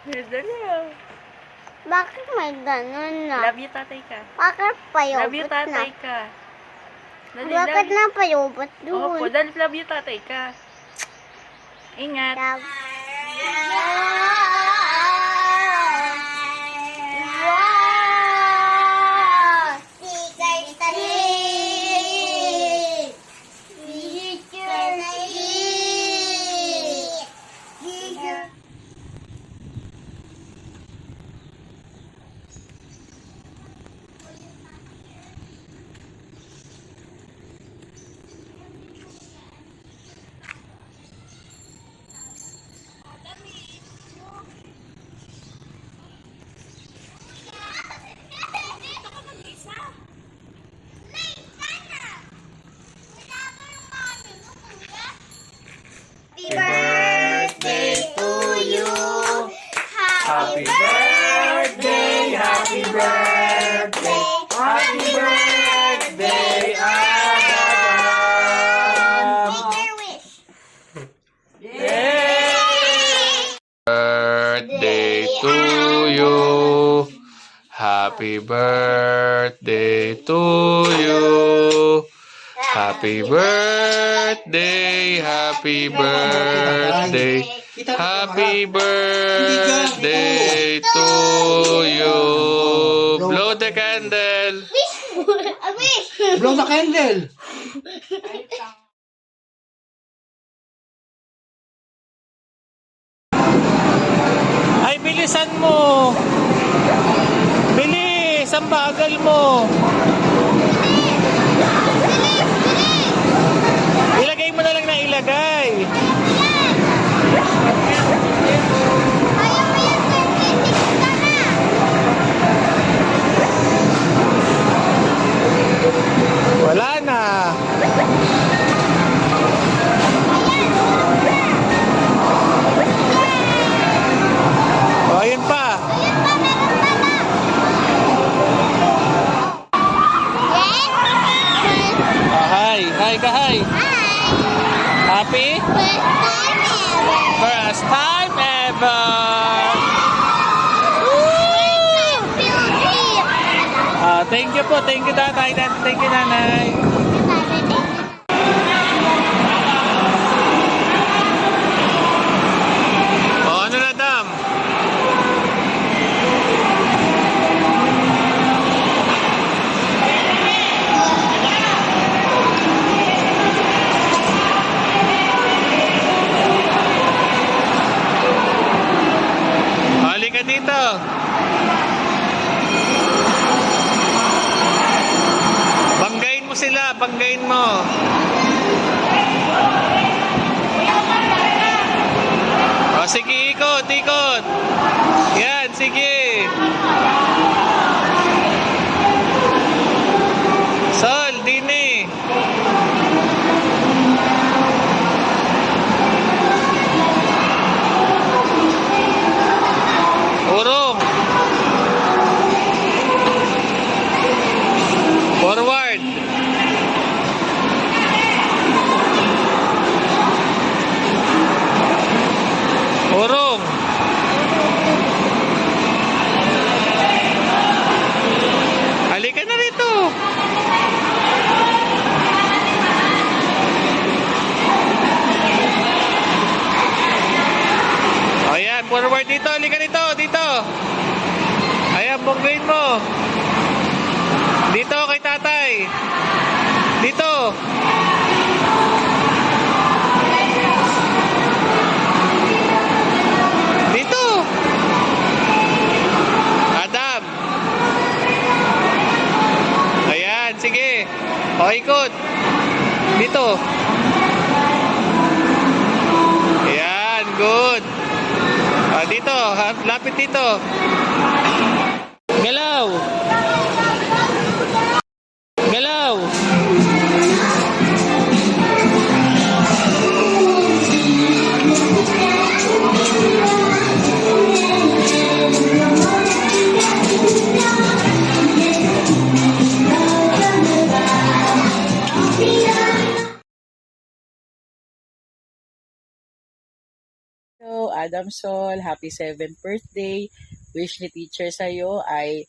Dali ah. Bakit may ganun na? Love you, tatay ka. Bakit payobot Love you, na? tatay ka. Dali, Bakit love you. na payobot dun? Opo, dali, love you, tatay ka. Ingat. Love. Happy birthday, happy birthday, happy birthday, Adam. Make your wish. Birthday to you. Happy birthday to you. Happy birthday, happy birthday, happy birthday to you. Blow the candle. A wish. Blow the candle. Ay, bilisan mo. Bilis, ang bagal mo. Ilagay mo na lang na ilagay. Wala na. O, ayun pa. Hi. Hi ka, hi. Happy? First time ever. Thank you po. Thank you, tatay. Thank you, nanay. O, ano na, Dam? Halika dito. Banggain mo sila, banggain mo. O, sige, ikot, ikot. Yan, sige. Sol, Dini. Urong. Forward. Urong. Halika na rito. O yan, forward dito. Halika dito, dito. Ayan, bonggain mo. Dito kay tatay. Dito. Dito. Adam. Ayan, sige. O, ikot. Dito. Ayan, good. O, dito. Lapit dito. Galaw. Galaw. Adamsol. Happy 7th birthday. Wish ni teacher sa'yo ay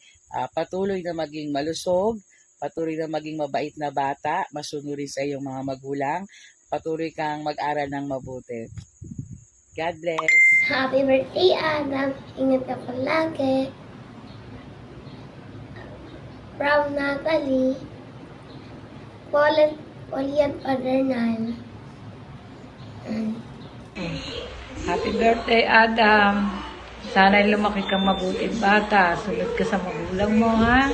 patuloy na maging malusog, patuloy na maging mabait na bata, masunurin sa iyong mga magulang, patuloy kang mag-aral ng mabuti. God bless. Happy birthday, Adam. Ingat ka palagi. From Natalie. Paulian Padernal. Happy birthday, Adam. Sana lumaki kang mabuting bata. Sunod ka sa magulang mo, ha?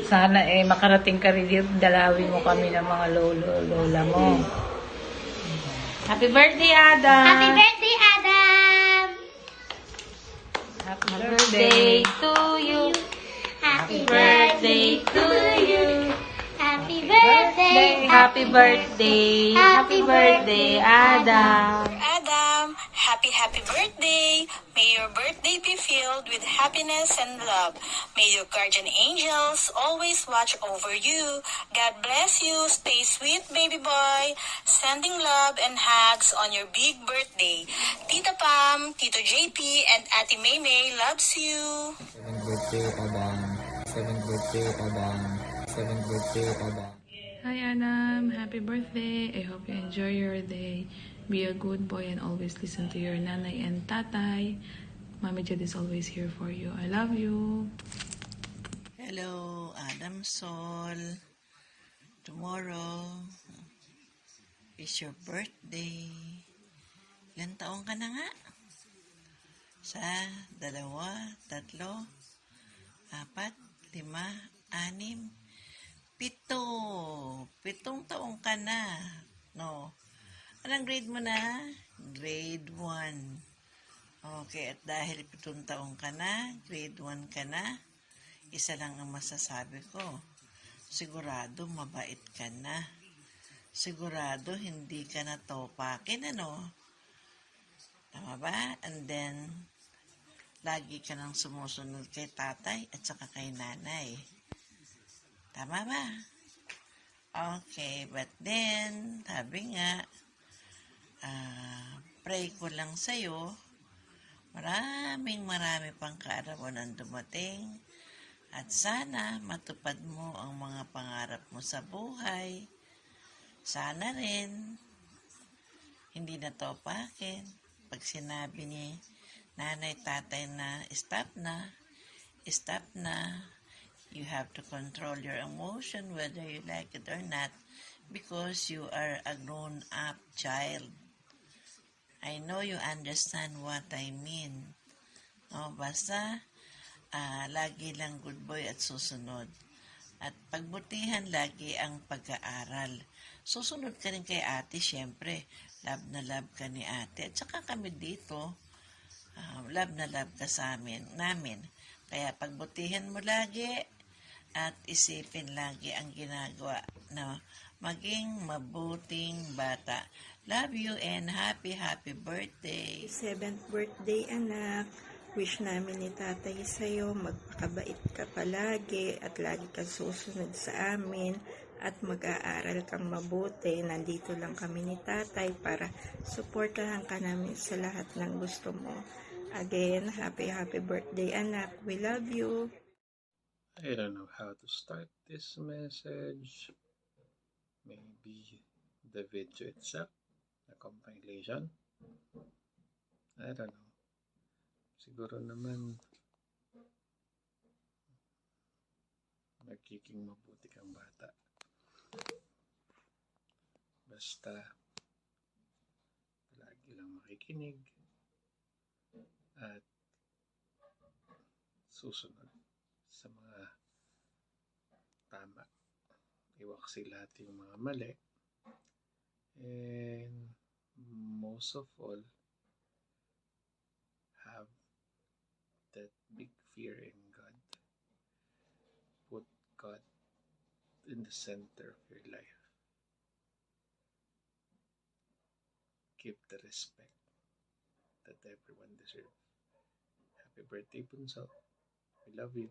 Sana makarating ka rin dito. Dalawin mo kami ng mga lola mo. Happy birthday, Adam. Happy birthday, Adam. Happy birthday to you. Happy Birthday to you. Happy birthday. Happy birthday. Happy birthday, Adam. Adam, happy birthday! May your birthday be filled with happiness and love. May your guardian angels always watch over you. God bless you. Stay sweet, baby boy. Sending love and hugs on your big birthday. Tita Pam, Tito JP, and Ate Maymay loves you. 7th birthday, Adam. 7th birthday, Adam. 7th birthday, Adam. Hi, Adam. Happy birthday. I hope you enjoy your day. Be a good boy and always listen to your nanay and tatay. Mami Jud is always here for you. I love you. Hello, Adam Sol. Tomorrow is your birthday. Ilan taong ka na nga? Sa 2, 3, 4, 5, 6, 7. 7 taong ka na. No. Anong grade mo na? Grade 1. Okay, at dahil 7 taong ka na, grade 1 ka na, isa lang ang masasabi ko. Sigurado mabait ka na. Sigurado hindi ka na topakin, ano? Tama ba? And then, lagi ka nang sumusunod kay tatay at saka kay nanay. Tama ba? Okay, but then, sabi nga, pray ko lang sa'yo, marami pang kaarawan ang dumating, at sana matupad mo ang mga pangarap mo sa buhay. Sana rin, hindi na topakin. Pag sinabi ni nanay, tatay na stop na, you have to control your emotion whether you like it or not because you are a grown-up child. I know you understand what I mean. No, basta lagi lang good boy at susunod. At pagbutihan lagi ang pag-aaral. Susunod ka rin kay ate, syempre. Love na love ka ni ate. At saka kami dito, love na love ka sa namin. Kaya pagbutihan mo lagi at isipin lagi ang ginagawa na maging mabuting bata. Love you and happy birthday. 7th birthday, anak. Wish namin ni tatay sa'yo, magpakabait ka palagi at lagi kang susunod sa amin at mag-aaral kang mabuti. Nandito lang kami ni tatay para suportahan ka namin sa lahat ng gusto mo. Again, happy birthday, anak. We love you. I don't know how to start this message. Maybe the video itself, the compilation. I don't know. Siguro naman magiging mabuti kang bata. Basta palagi lang makikinig at susunod sa mga tama. Iwaksi lahat yung mga mali. And most of all, have that big fear in God. Put God in the center of your life. Give the respect that everyone deserves. Happy birthday, Bunso. I love you.